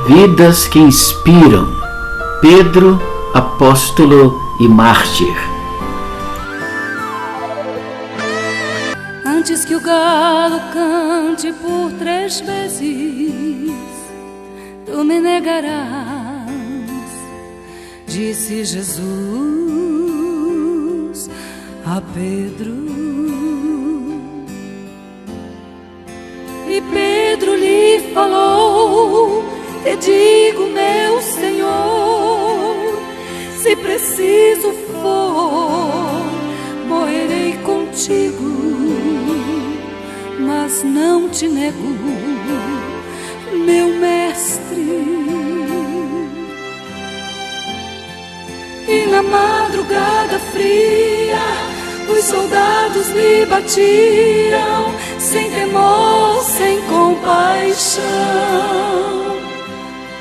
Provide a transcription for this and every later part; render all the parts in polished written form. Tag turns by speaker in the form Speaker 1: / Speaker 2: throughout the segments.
Speaker 1: Vidas que inspiram. Pedro, apóstolo e mártir.
Speaker 2: Antes que o galo cante por 3 vezes, tu me negarás, disse Jesus a Pedro. E Pedro lhe falou: te digo, meu Senhor, se preciso for, morrerei contigo, mas não te nego, meu mestre. E na madrugada fria, os soldados lhe batiam, sem temor, sem compaixão.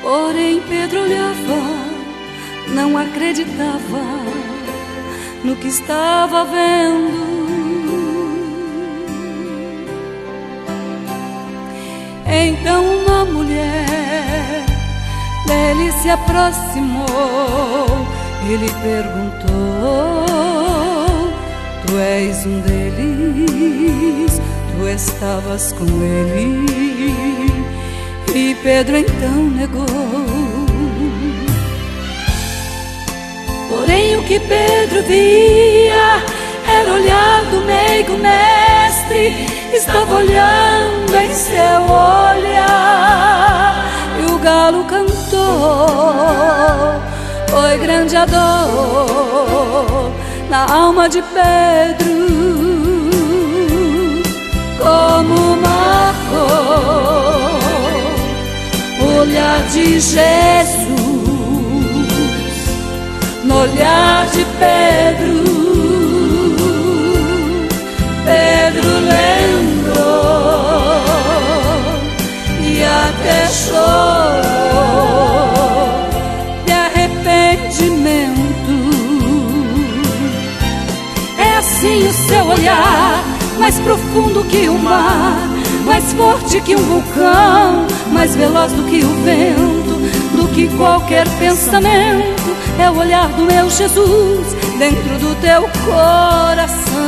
Speaker 2: Porém Pedro olhava, não acreditava no que estava vendo. Então uma mulher dele se aproximou e lhe perguntou: tu és um deles, tu estavas com ele? E Pedro então negou. Porém o que Pedro via era o olhar do meigo mestre, estava olhando em seu olhar. E o galo cantou, foi grande a dor na alma de Pedro, como marcou o olhar de Jesus no olhar de Pedro. Pedro lembrou e até chorou de arrependimento. É assim o seu olhar, mais profundo que o mar, mais forte que um vulcão, mais veloz do que o vento, do que qualquer pensamento. É o olhar do meu Jesus dentro do teu coração.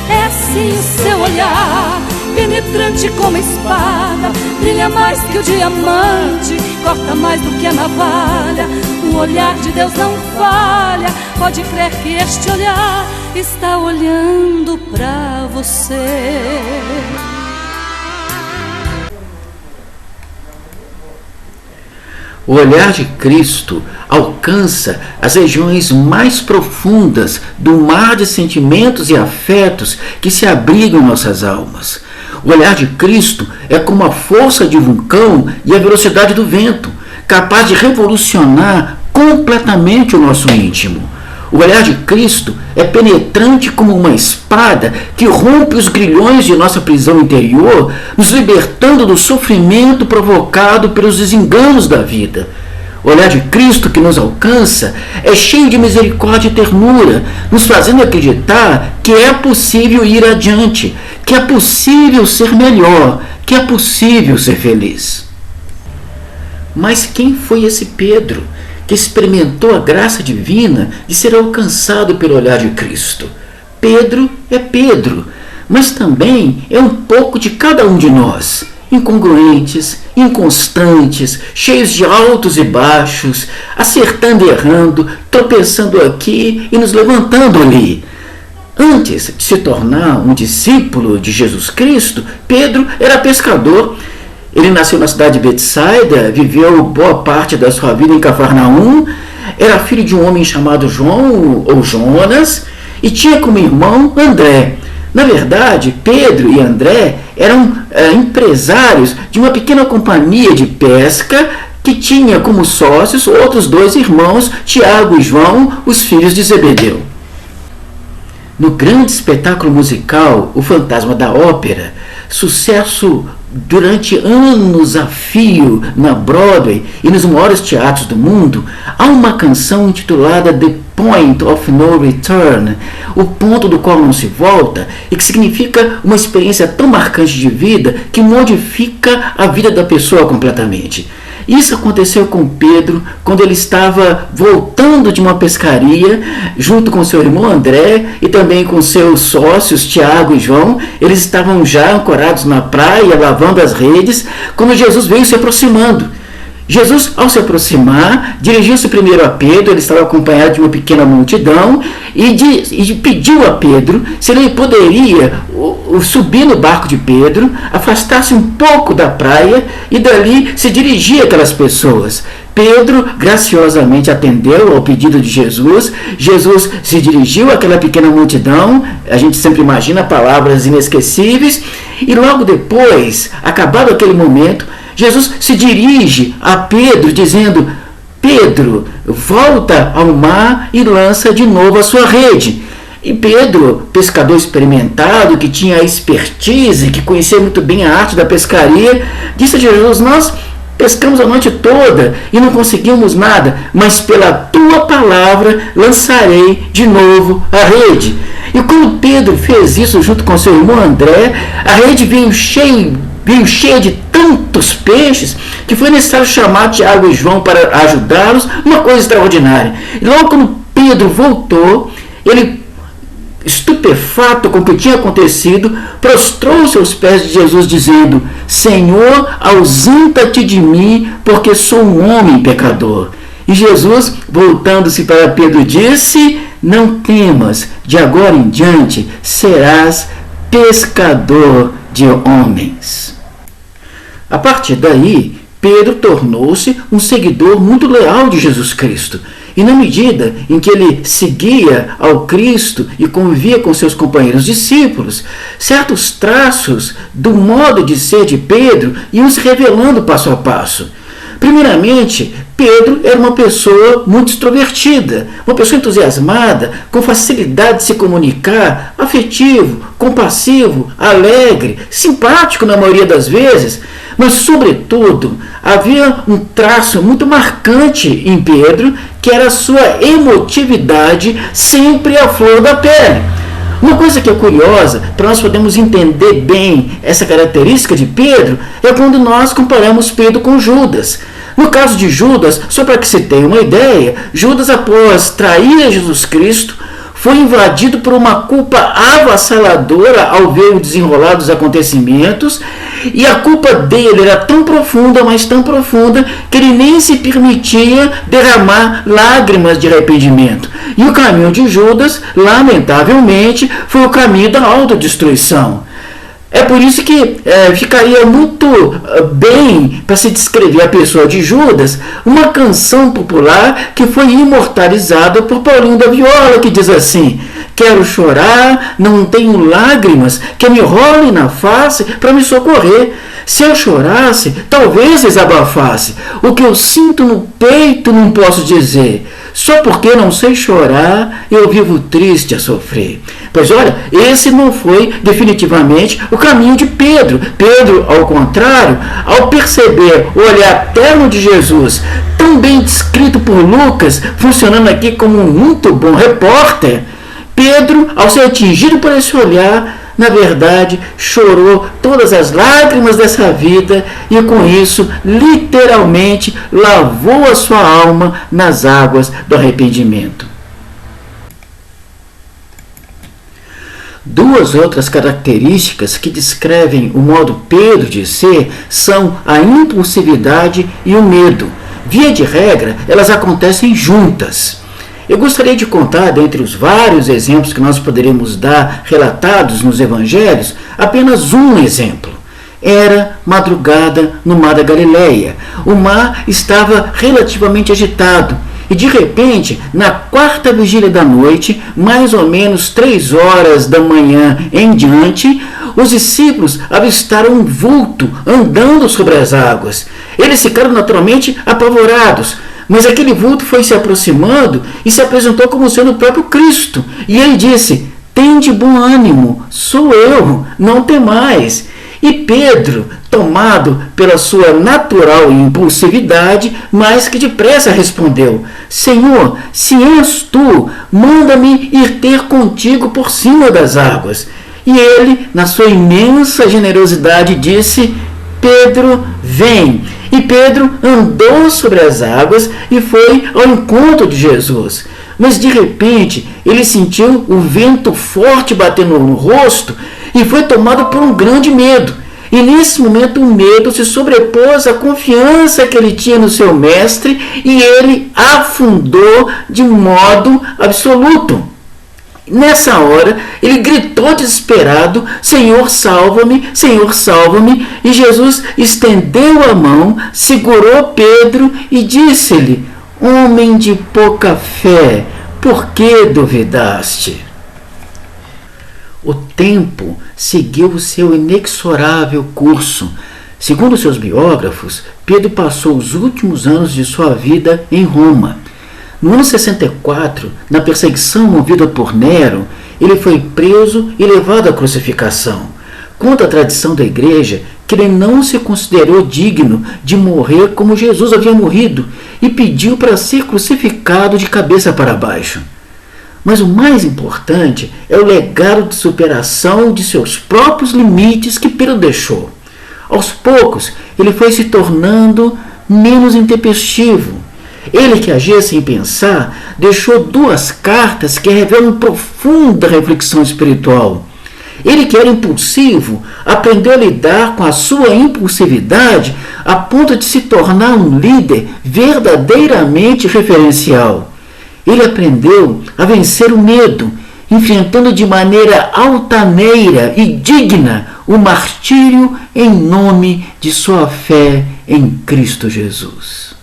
Speaker 2: É assim o seu olhar, penetrante como espada, brilha mais que o diamante, corta mais do que a navalha. O olhar de Deus não falha, pode crer que este olhar está olhando pra você.
Speaker 1: O olhar de Cristo alcança as regiões mais profundas do mar de sentimentos e afetos que se abrigam em nossas almas. O olhar de Cristo é como a força de um vulcão e a velocidade do vento, capaz de revolucionar completamente o nosso íntimo. O olhar de Cristo é penetrante como uma espada que rompe os grilhões de nossa prisão interior, nos libertando do sofrimento provocado pelos desenganos da vida. O olhar de Cristo que nos alcança é cheio de misericórdia e ternura, nos fazendo acreditar que é possível ir adiante, que é possível ser melhor, que é possível ser feliz. Mas quem foi esse Pedro que experimentou a graça divina de ser alcançado pelo olhar de Cristo? Pedro é Pedro, mas também é um pouco de cada um de nós, incongruentes, inconstantes, cheios de altos e baixos, acertando e errando, tropeçando aqui e nos levantando ali. Antes de se tornar um discípulo de Jesus Cristo, Pedro era pescador. Ele nasceu na cidade de Betsaida, viveu boa parte da sua vida em Cafarnaum, era filho de um homem chamado João, ou Jonas, e tinha como irmão André. Na verdade, Pedro e André eram empresários de uma pequena companhia de pesca que tinha como sócios outros 2 irmãos, Tiago e João, os filhos de Zebedeu. No grande espetáculo musical O Fantasma da Ópera, sucesso durante anos a fio na Broadway e nos maiores teatros do mundo, há uma canção intitulada The Point of No Return, o ponto do qual não se volta, e que significa uma experiência tão marcante de vida que modifica a vida da pessoa completamente. Isso aconteceu com Pedro quando ele estava voltando de uma pescaria junto com seu irmão André e também com seus sócios Tiago e João. Eles estavam já ancorados na praia, lavando as redes, quando Jesus veio se aproximando. Jesus, ao se aproximar, dirigiu-se primeiro a Pedro, ele estava acompanhado de uma pequena multidão, e pediu a Pedro se ele poderia subir no barco de Pedro, afastar-se um pouco da praia e dali se dirigir àquelas pessoas. Pedro graciosamente atendeu ao pedido de Jesus. Jesus se dirigiu àquela pequena multidão, a gente sempre imagina palavras inesquecíveis, e logo depois, acabado aquele momento, Jesus se dirige a Pedro dizendo: Pedro, volta ao mar e lança de novo a sua rede. E Pedro, pescador experimentado, que tinha expertise, que conhecia muito bem a arte da pescaria, disse a Jesus: nós pescamos a noite toda e não conseguimos nada, mas pela tua palavra lançarei de novo a rede. E quando Pedro fez isso junto com seu irmão André, a rede veio cheia de tantos peixes que foi necessário chamar Tiago e João para ajudá-los, uma coisa extraordinária. E logo quando Pedro voltou, ele, estupefato com o que tinha acontecido, prostrou-se aos pés de Jesus dizendo: Senhor, ausenta-te de mim, porque sou um homem pecador. E Jesus, voltando-se para Pedro, disse: não temas, de agora em diante serás pescador de homens. A partir daí, Pedro tornou-se um seguidor muito leal de Jesus Cristo. E na medida em que ele seguia ao Cristo e convivia com seus companheiros discípulos, certos traços do modo de ser de Pedro iam se revelando passo a passo. Primeiramente, Pedro era uma pessoa muito extrovertida, uma pessoa entusiasmada, com facilidade de se comunicar, afetivo, compassivo, alegre, simpático na maioria das vezes, mas, sobretudo, havia um traço muito marcante em Pedro, que era a sua emotividade sempre à flor da pele. Uma coisa que é curiosa, para nós podermos entender bem essa característica de Pedro, é quando nós comparamos Pedro com Judas. No caso de Judas, só para que se tenha uma ideia, Judas, após trair a Jesus Cristo, foi invadido por uma culpa avassaladora ao ver o desenrolar dos acontecimentos, e a culpa dele era tão profunda, mas tão profunda, que ele nem se permitia derramar lágrimas de arrependimento. E o caminho de Judas, lamentavelmente, foi o caminho da autodestruição. É por isso que ficaria muito bem para se descrever a pessoa de Judas uma canção popular que foi imortalizada por Paulinho da Viola, que diz assim: quero chorar, não tenho lágrimas que me rolem na face para me socorrer. Se eu chorasse, talvez desabafasse. O que eu sinto no peito não posso dizer. Só porque não sei chorar, eu vivo triste a sofrer. Pois olha, esse não foi definitivamente o caminho de Pedro. Pedro, ao contrário, ao perceber o olhar terno de Jesus, tão bem descrito por Lucas, funcionando aqui como um muito bom repórter, Pedro, ao ser atingido por esse olhar, na verdade, chorou todas as lágrimas dessa vida e com isso, literalmente, lavou a sua alma nas águas do arrependimento. Duas outras características que descrevem o modo Pedro de ser são a impulsividade e o medo. Via de regra, elas acontecem juntas. Eu gostaria de contar, dentre os vários exemplos que nós poderíamos dar relatados nos evangelhos, apenas um exemplo. Era madrugada no mar da Galileia. O mar estava relativamente agitado e, de repente, na quarta vigília da noite, mais ou menos 3 horas da manhã em diante, os discípulos avistaram um vulto andando sobre as águas. Eles ficaram naturalmente apavorados. Mas aquele vulto foi se aproximando e se apresentou como sendo o próprio Cristo. E ele disse: tende bom ânimo, sou eu, não temais. E Pedro, tomado pela sua natural impulsividade, mais que depressa respondeu: Senhor, se és tu, manda-me ir ter contigo por cima das águas. E ele, na sua imensa generosidade, disse: Pedro, vem. E Pedro andou sobre as águas e foi ao encontro de Jesus. Mas de repente ele sentiu o vento forte batendo no rosto e foi tomado por um grande medo. E nesse momento o medo se sobrepôs à confiança que ele tinha no seu mestre e ele afundou de modo absoluto. Nessa hora, ele gritou desesperado: Senhor, salva-me, Senhor, salva-me. E Jesus estendeu a mão, segurou Pedro e disse-lhe: Homem de pouca fé, por que duvidaste? O tempo seguiu o seu inexorável curso. Segundo seus biógrafos, Pedro passou os últimos anos de sua vida em Roma. No ano 64, na perseguição movida por Nero, ele foi preso e levado à crucificação. Conta a tradição da igreja que ele não se considerou digno de morrer como Jesus havia morrido e pediu para ser crucificado de cabeça para baixo. Mas o mais importante é o legado de superação de seus próprios limites que Pedro deixou. Aos poucos, ele foi se tornando menos intempestivo. Ele, que agia sem pensar, deixou 2 cartas que revelam profunda reflexão espiritual. Ele, que era impulsivo, aprendeu a lidar com a sua impulsividade a ponto de se tornar um líder verdadeiramente referencial. Ele aprendeu a vencer o medo, enfrentando de maneira altaneira e digna o martírio em nome de sua fé em Cristo Jesus.